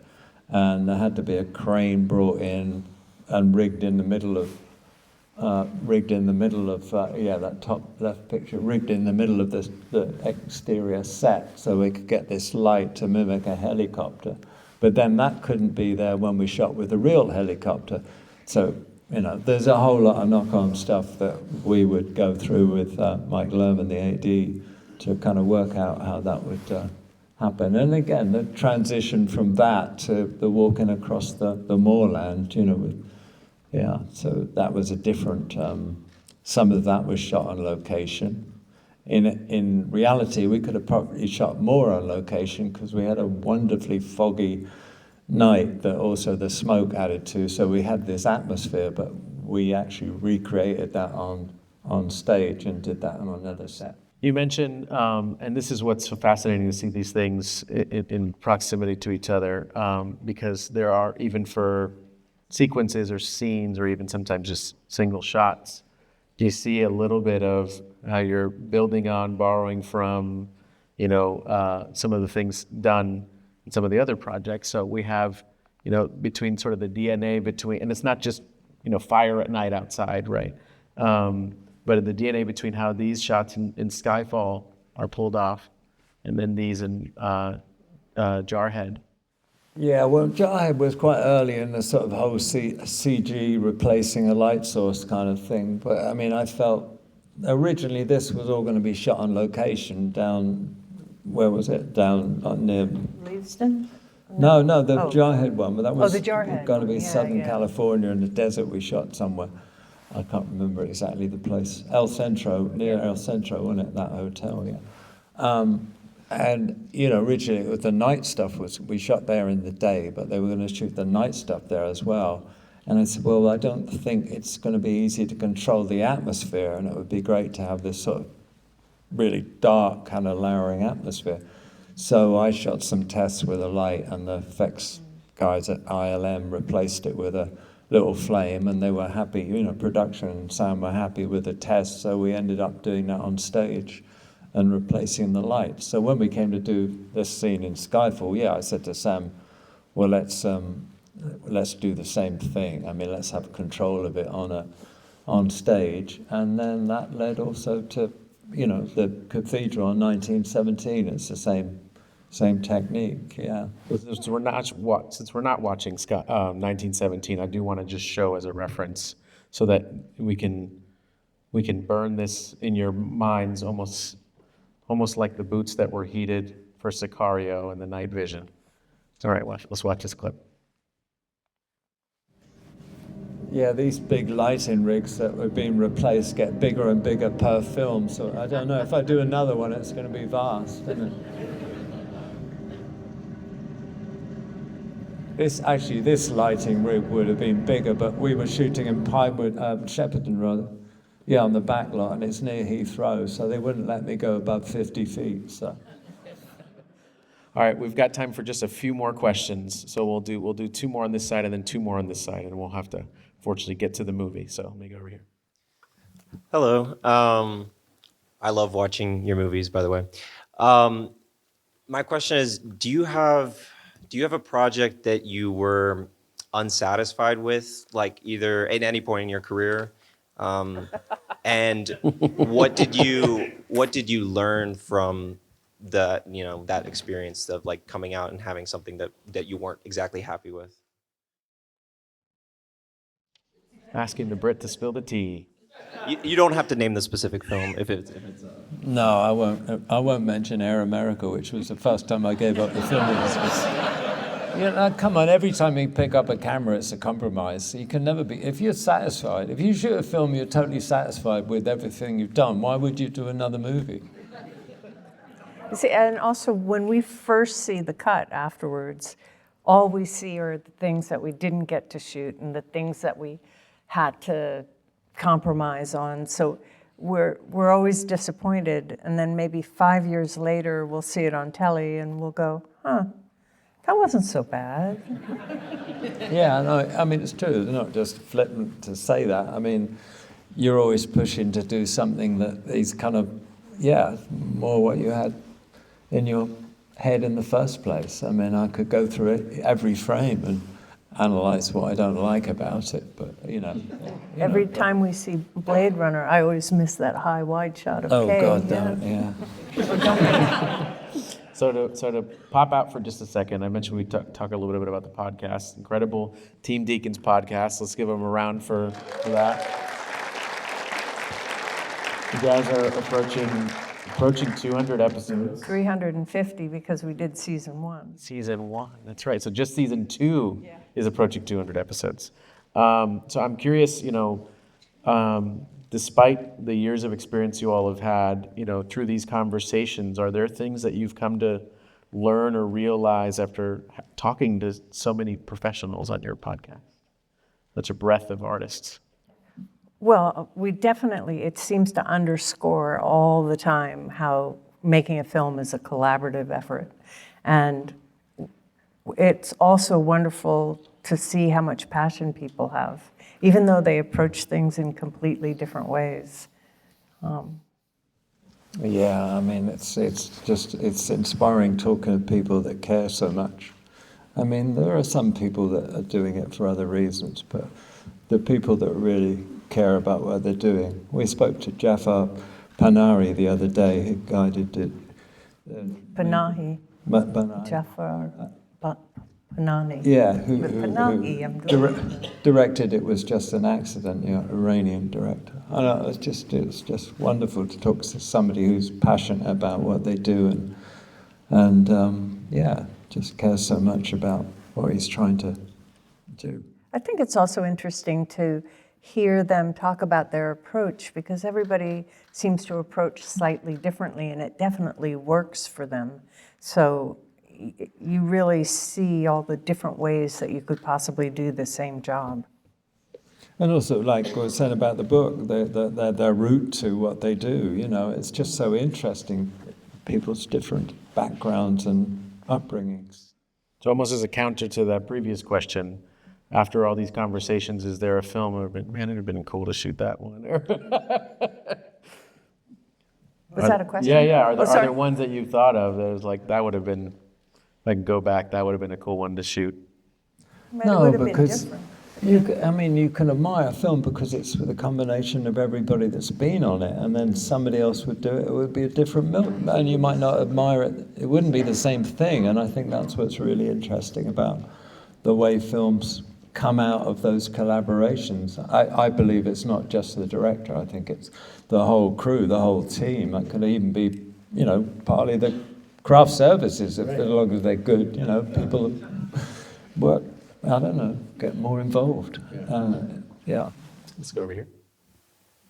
and there had to be a crane brought in and rigged in the middle of that top left picture, rigged in the middle of the exterior set so we could get this light to mimic a helicopter. But then that couldn't be there when we shot with a real helicopter. So, you know, there's a whole lot of knock-on stuff that we would go through with Mike Lerman, the AD, to kind of work out how that would happen. And again, the transition from that to the walking across the moorland, you know, so that was a different, some of that was shot on location. In reality, we could have probably shot more on location because we had a wonderfully foggy night that also the smoke added to, so we had this atmosphere, but we actually recreated that on stage and did that on another set. You mentioned, and this is what's so fascinating to see these things in proximity to each other, because there are, even for sequences or scenes or even sometimes just single shots, you see a little bit of how you're building on, borrowing from, you know, some of the things done in some of the other projects. So we have, you know, between sort of the DNA between, and it's not just, you know, fire at night outside, right? But the DNA between how these shots in Skyfall are pulled off, and then these in Jarhead. Yeah, well, Jarhead was quite early in the sort of whole CG replacing a light source kind of thing. But I mean, I felt originally this was all going to be shot on location down, where was it? Down near Leavesden? No, the Jarhead one, but that was the Jarhead going to be one. Yeah, Southern yeah. California in the desert we shot somewhere. I can't remember exactly the place. El Centro, near El Centro, wasn't it? That hotel, yeah. And, you know, originally with the night stuff we shot there in the day, but they were going to shoot the night stuff there as well. And I said, well, I don't think it's going to be easy to control the atmosphere, and it would be great to have this sort of really dark kind of lowering atmosphere. So I shot some tests with a light, and the effects guys at ILM replaced it with a little flame, and they were happy, you know, production and sound were happy with the test, so we ended up doing that on stage and replacing the light. So when we came to do this scene in Skyfall, yeah, I said to Sam, well, let's do the same thing. I mean, let's have control of it on stage. And then that led also to, you know, the cathedral in 1917. It's the same technique, yeah. Since we're not watching 1917, I do want to just show as a reference so that we can burn this in your minds, almost like the boots that were heated for Sicario and the night vision. All right, let's watch this clip. Yeah, these big lighting rigs that were being replaced get bigger and bigger per film, so I don't know, if I do another one, it's going to be vast, isn't it? This lighting rig would have been bigger, but we were shooting in Pinewood, Shepperton rather, yeah, on the back lot, and it's near Heathrow, so they wouldn't let me go above 50 feet, so. All right, we've got time for just a few more questions, so we'll do two more on this side and then two more on this side, and we'll have to, fortunately, get to the movie. So let me go over here. Hello. I love watching your movies, by the way. My question is, do you have a project that you were unsatisfied with, like either at any point in your career? And what did you learn from that experience of like coming out and having something that you weren't exactly happy with? Asking the Brit to spill the tea. You don't have to name the specific film if it's. No, I won't mention Air America, which was the first time I gave up the film. You know, come on, every time you pick up a camera, it's a compromise. You can never be, if you're satisfied, if you shoot a film, you're totally satisfied with everything you've done, why would you do another movie? See, and also when we first see the cut afterwards, all we see are the things that we didn't get to shoot and the things that we had to compromise on. So we're always disappointed, and then maybe 5 years later we'll see it on telly and we'll go, huh, that wasn't so bad. Yeah, no, I mean, it's true. It's not just flippant to say that. I mean, you're always pushing to do something that is kind of, yeah, more what you had in your head in the first place. I mean, I could go through it every frame and analyze what I don't like about it, but, you know. Every time we see Blade Runner, I always miss that high wide shot of Oh, Kay. God damn it, yeah. So to pop out for just a second, I mentioned we talk a little bit about the podcast, incredible Team Deakins podcast. Let's give them a round for that. You guys are approaching 200 episodes. 350 because we did season 1. Season 1, that's right. So just season 2 is approaching 200 episodes. So I'm curious, despite the years of experience you all have had, through these conversations, are there things that you've come to learn or realize after talking to so many professionals on your podcast? Such a breadth of artists. Well, it seems to underscore all the time how making a film is a collaborative effort. And it's also wonderful to see how much passion people have, even though they approach things in completely different ways. Yeah, I mean, it's inspiring talking to people that care so much. I mean, there are some people that are doing it for other reasons, but the people that really care about what they're doing. We spoke to Jafar Panahi the other day, who guided it. Panahi. Panahi. Jafar Panahi. Yeah, who directed It Was Just an Accident, Iranian director. I know, it's just wonderful to talk to somebody who's passionate about what they do and just cares so much about what he's trying to do. I think it's also interesting to hear them talk about their approach, because everybody seems to approach slightly differently, and it definitely works for them. So you really see all the different ways that you could possibly do the same job. And also, like what was said about the book, their route to what they do, it's just so interesting, people's different backgrounds and upbringings. So almost as a counter to that previous question, after all these conversations, is there a film where, man, it'd have been cool to shoot that one? Was that a question? Yeah. Are Oh, there sorry. ones that you've thought of that was like, that would have been, if I can go back, that would have been a cool one to shoot? But it would have been because different. you can admire a film because it's with a combination of everybody that's been on it, and then somebody else would do it. It would be a different film, and you might not admire it. It wouldn't be the same thing, and I think that's what's really interesting about the way films come out of those collaborations. I believe it's not just the director. I think it's the whole crew, the whole team. It could even be, partly the craft services, as long as they're good. People work. I don't know, get more involved. Yeah. Let's go over here.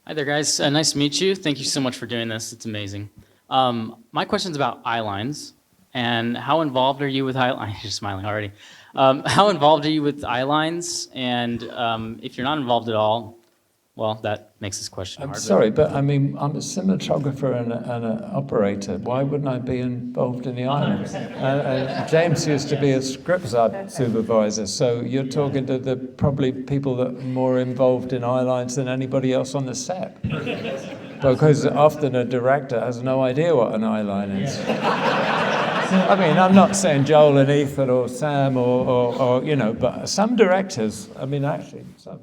Hi there, guys. Nice to meet you. Thank you so much for doing this. It's amazing. My question's about eye lines, and how involved are you with eye lines? You're smiling already. How involved are you with eye lines? And if you're not involved at all, well, that makes this question I'm hard. sorry, but I'm a cinematographer and an operator. Why wouldn't I be involved in the islands? And James used to be a script supervisor, so you're talking to the probably people that are more involved in eye lines than anybody else on the set. Because often a director has no idea what an eye line is. I mean, I'm not saying Joel and Ethan or Sam or but some directors, actually, some.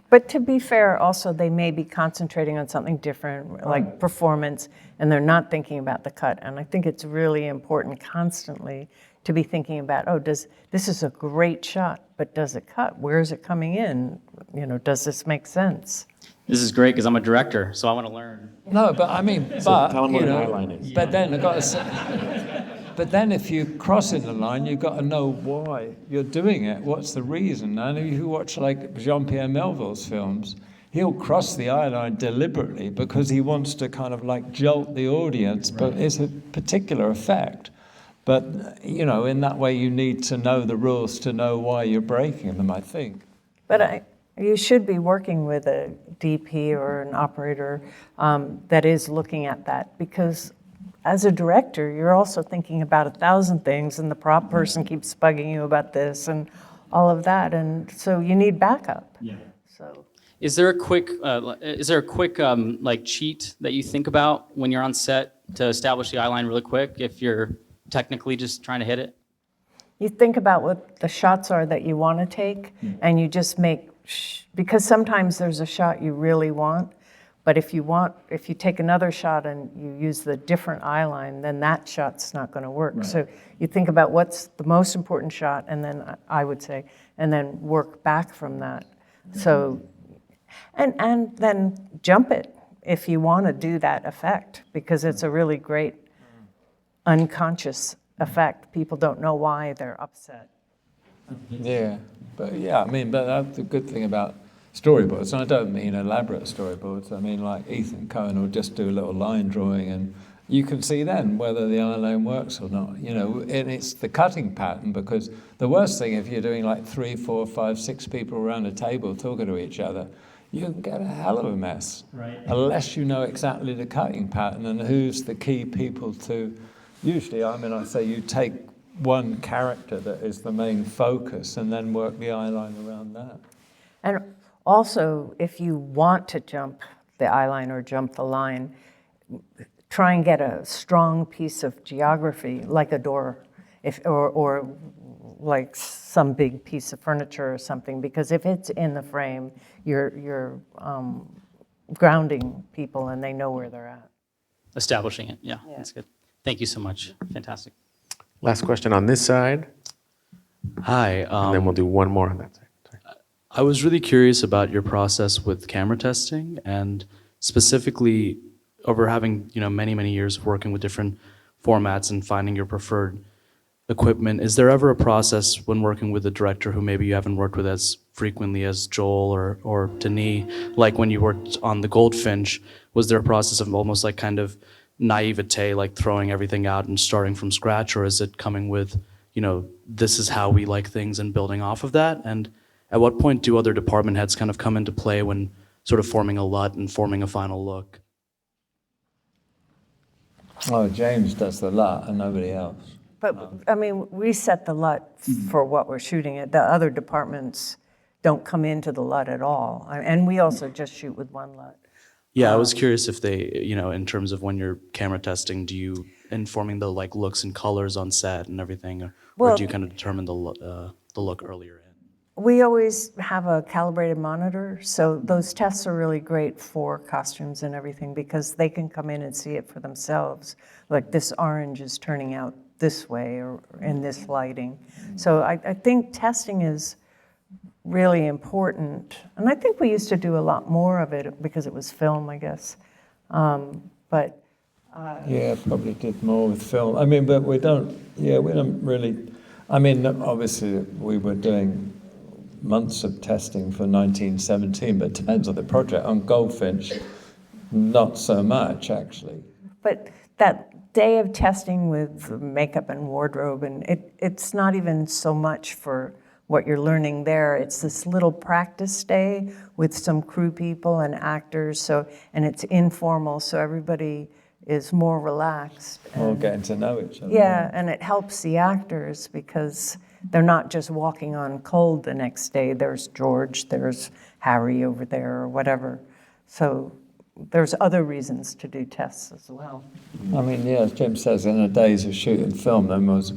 But to be fair, also, they may be concentrating on something different, like performance, and they're not thinking about the cut. And I think it's really important constantly to be thinking about, this is a great shot, but does it cut? Where is it coming in? Does this make sense? This is great because I'm a director, so I want to learn. No, but tell them what an eye line is. But then I got to say, but then if you cross in the line, you've got to know why you're doing it. What's the reason? And if you watch like Jean-Pierre Melville's films, he'll cross the eye line deliberately because he wants to kind of like jolt the audience, but it's a particular effect. But, in that way you need to know the rules to know why you're breaking them, I think. But you should be working with a DP or an operator that is looking at that, because as a director, you're also thinking about 1,000 things, and the prop person keeps bugging you about this and all of that, and so you need backup. Yeah. So. Is there a quick like cheat that you think about when you're on set to establish the eye line really quick if you're technically just trying to hit it? You think about what the shots are that you want to take, and you just make, because sometimes there's a shot you really want, but if you take another shot and you use the different eye line, then that shot's not going to work. Right. So you think about what's the most important shot, and then I would say, and then work back from that. So, and then jump it if you want to do that effect, because it's a really great unconscious effect. People don't know why they're upset. Yeah, but that's the good thing about storyboards. And I don't mean elaborate storyboards. I mean like Ethan Cohen will just do a little line drawing, and you can see then whether the eye line works or not. And it's the cutting pattern, because the worst thing if you're doing like 3, 4, 5, 6 people around a table talking to each other, you can get a hell of a mess. Right. Unless you know exactly the cutting pattern and who's the key people to. Usually, I say you take one character that is the main focus and then work the eye line around that. And also, if you want to jump the eye line or jump the line, try and get a strong piece of geography, like a door, or like some big piece of furniture or something, because if it's in the frame, you're grounding people and they know where they're at. Establishing it, yeah, that's good. Thank you so much. Fantastic. Last question on this side, Hi. and then we'll do one more on that side. Sorry. I was really curious about your process with camera testing, and specifically over having many years of working with different formats and finding your preferred equipment. Is there ever a process when working with a director who maybe you haven't worked with as frequently as Joel or Denis, like when you worked on The Goldfinch, was there a process of almost like kind of naivete, like throwing everything out and starting from scratch, or is it coming with, this is how we like things and building off of that? And at what point do other department heads kind of come into play when sort of forming a LUT and forming a final look? Oh, James does the lot and nobody else. But, I mean, we set the LUT for what we're shooting at. The other departments don't come into the LUT at all. And we also just shoot with one LUT. Yeah, I was curious if they, in terms of when you're camera testing, do you informing the like looks and colors on set and everything, or do you kind of determine the look earlier in? We always have a calibrated monitor, so those tests are really great for costumes and everything because they can come in and see it for themselves. Like this orange is turning out this way or in this lighting. So I think testing is really important. And I think we used to do a lot more of it because it was film, I guess. Yeah, probably did more with film. I mean, but we don't really, I mean, obviously we were doing months of testing for 1917, but it depends on the project. On Goldfinch, not so much, actually. But that day of testing with makeup and wardrobe, and it's not even so much for what you're learning there. It's this little practice day with some crew people and actors, and it's informal, so everybody is more relaxed. More getting to know each other. Yeah, and it helps the actors because they're not just walking on cold the next day. There's George, there's Harry over there, or whatever. So there's other reasons to do tests as well. I mean, yeah, as Jim says, in the days of shooting film, there was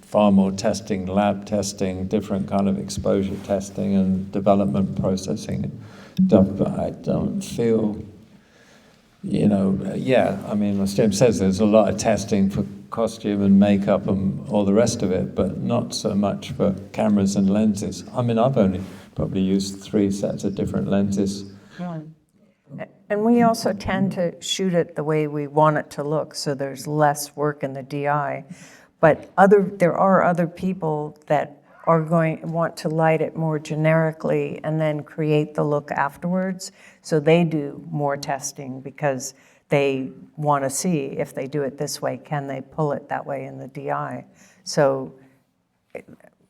far more testing, lab testing, different kind of exposure testing and development processing and stuff, but I don't feel, I mean, as Jim says, there's a lot of testing for costume and makeup and all the rest of it, but not so much for cameras and lenses. I mean, I've only probably used 3 sets of different lenses. And we also tend to shoot it the way we want it to look, so there's less work in the DI. But there are other people that are want to light it more generically and then create the look afterwards. So they do more testing because they want to see if they do it this way, can they pull it that way in the DI? So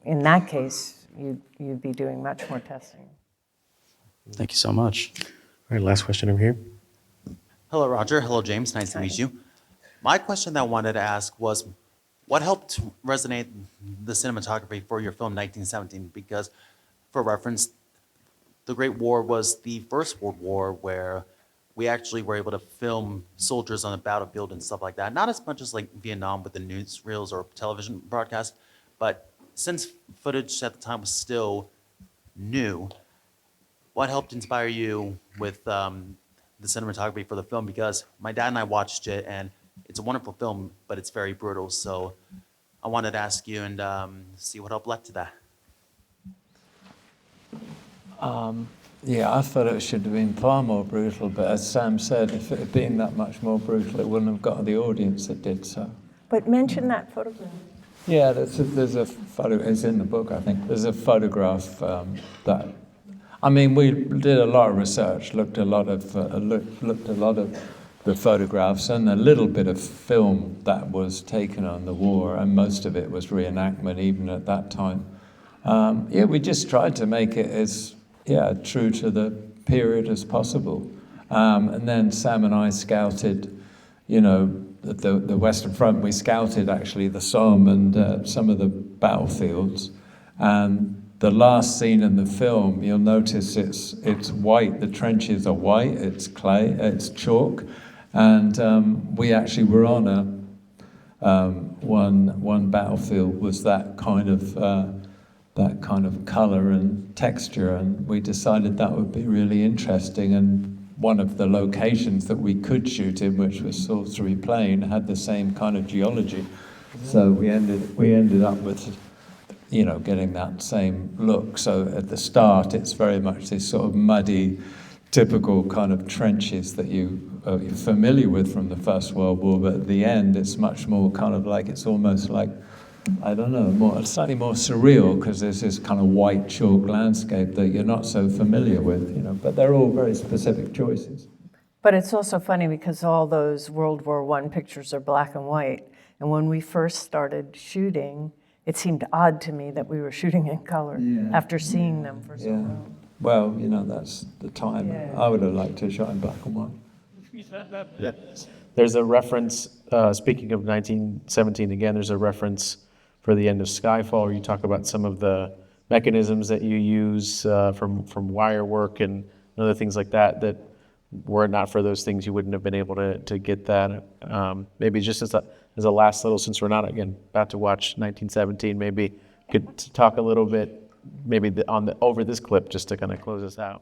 in that case, you'd be doing much more testing. Thank you so much. All right, last question over here. Hello, Roger. Hello, James. Nice to meet you. My question that I wanted to ask was, what helped resonate the cinematography for your film 1917? Because, for reference, the Great War was the First World War where we actually were able to film soldiers on the battlefield and stuff like that. Not as much as like Vietnam with the newsreels or television broadcast, but since footage at the time was still new, what helped inspire you with the cinematography for the film? Because my dad and I watched it, and it's a wonderful film, but it's very brutal. So I wanted to ask you and see what helped led to that. Yeah, I thought it should have been far more brutal, but as Sam said, if it had been that much more brutal, it wouldn't have got the audience that did so. But mention that photograph. Yeah, there's a photo, it's in the book, I think. There's a photograph that, I mean, we did a lot of research, looked a lot of the photographs and a little bit of film that was taken on the war, and most of it was reenactment even at that time. We just tried to make it as true to the period as possible. And then Sam and I scouted, the Western Front. We scouted actually the Somme and some of the battlefields. And the last scene in the film, you'll notice it's white. The trenches are white. It's clay. It's chalk. And we actually were on one battlefield was that kind of color and texture, and we decided that would be really interesting. And one of the locations that we could shoot in, which was Salisbury Plain, had the same kind of geology. So we ended up with, getting that same look. So at the start, it's very much this sort of muddy, typical kind of trenches that you're familiar with from the First World War, but at the end, it's much more kind of like, it's almost like I don't know, slightly more surreal because there's this kind of white chalk landscape that you're not so familiar with, you know, but they're all very specific choices. But it's also funny because all those World War I pictures are black and white. And when we first started shooting, it seemed odd to me that we were shooting in color after seeing them for so long. Well, you know, that's the time. I would have liked to shot in black and white. There's a reference, speaking of 1917 again, there's a reference for the end of Skyfall where you talk about some of the mechanisms that you use from wire work and other things like that, that were it not for those things, you wouldn't have been able to get that. Maybe just as a last little, since we're not, again, about to watch 1917, maybe could talk a little bit, maybe over this clip, just to kind of close us out.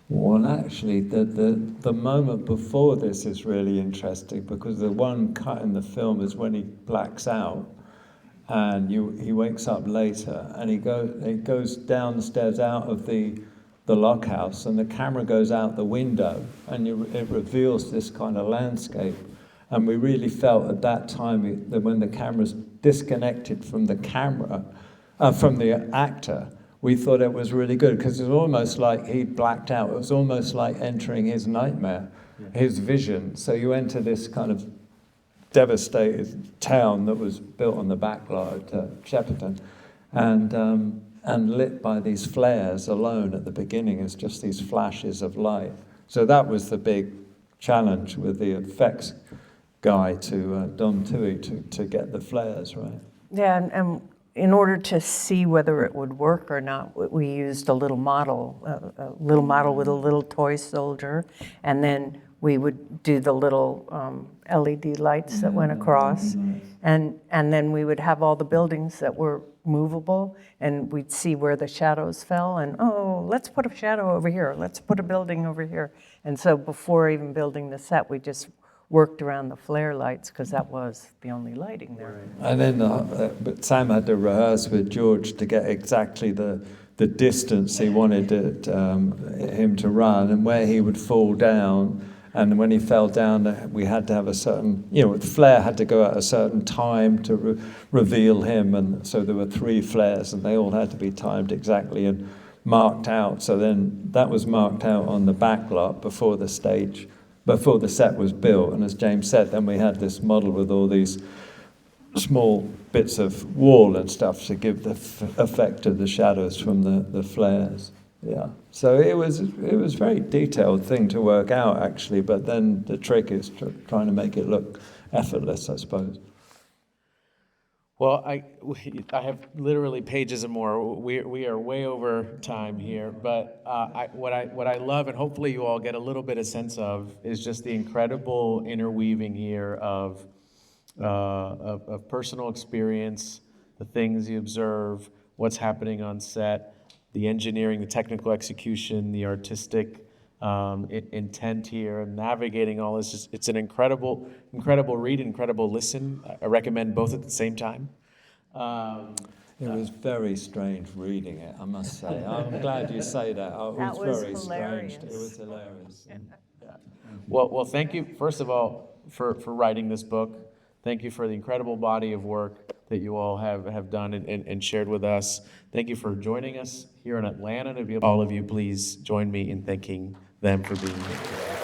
Well, actually, the moment before this is really interesting because the one cut in the film is when he blacks out, and he wakes up later, and he goes down the stairs out of the lockhouse, and the camera goes out the window, and it reveals this kind of landscape. And we really felt at that time that when the camera's disconnected from the camera, from the actor, we thought it was really good because it was almost like he'd blacked out. It was almost like entering his nightmare, his vision. So you enter this kind of devastated town that was built on the backlot at Shepperton, and lit by these flares alone at the beginning as just these flashes of light. So that was the big challenge with the effects guy, to Dom Tui, to get the flares right. Yeah, and in order to see whether it would work or not, we used a little model with a little toy soldier, and then we would do the little LED lights that went across, and then we would have all the buildings that were movable, and we'd see where the shadows fell, and let's put a shadow over here, let's put a building over here. And so before even building the set, we just worked around the flare lights because that was the only lighting there. And then but Sam had to rehearse with George to get exactly the distance he wanted him to run and where he would fall down. And when he fell down, we had to have a certain, the flare had to go at a certain time to reveal him. And so there were 3 flares and they all had to be timed exactly and marked out. So then that was marked out on the back lot before the set was built. And as James said, then we had this model with all these small bits of wall and stuff to give the effect of the shadows from the flares. Yeah. So it was a very detailed thing to work out, actually, but then the trick is trying to make it look effortless, I suppose. Well, I have literally pages and more. We are way over time here, but what I love, and hopefully you all get a little bit of sense of, is just the incredible interweaving here of personal experience, the things you observe, what's happening on set, the engineering, the technical execution, the artistic intent here, and navigating all this. It's an incredible read, incredible listen. I recommend both at the same time. It was very strange reading it, I must say. I'm glad you say that. It was very hilarious. strange. It was hilarious. Yeah. Well, thank you, first of all, for writing this book. Thank you for the incredible body of work that you all have done and shared with us. Thank you for joining us here in Atlanta. All of you, please join me in thanking them for being here.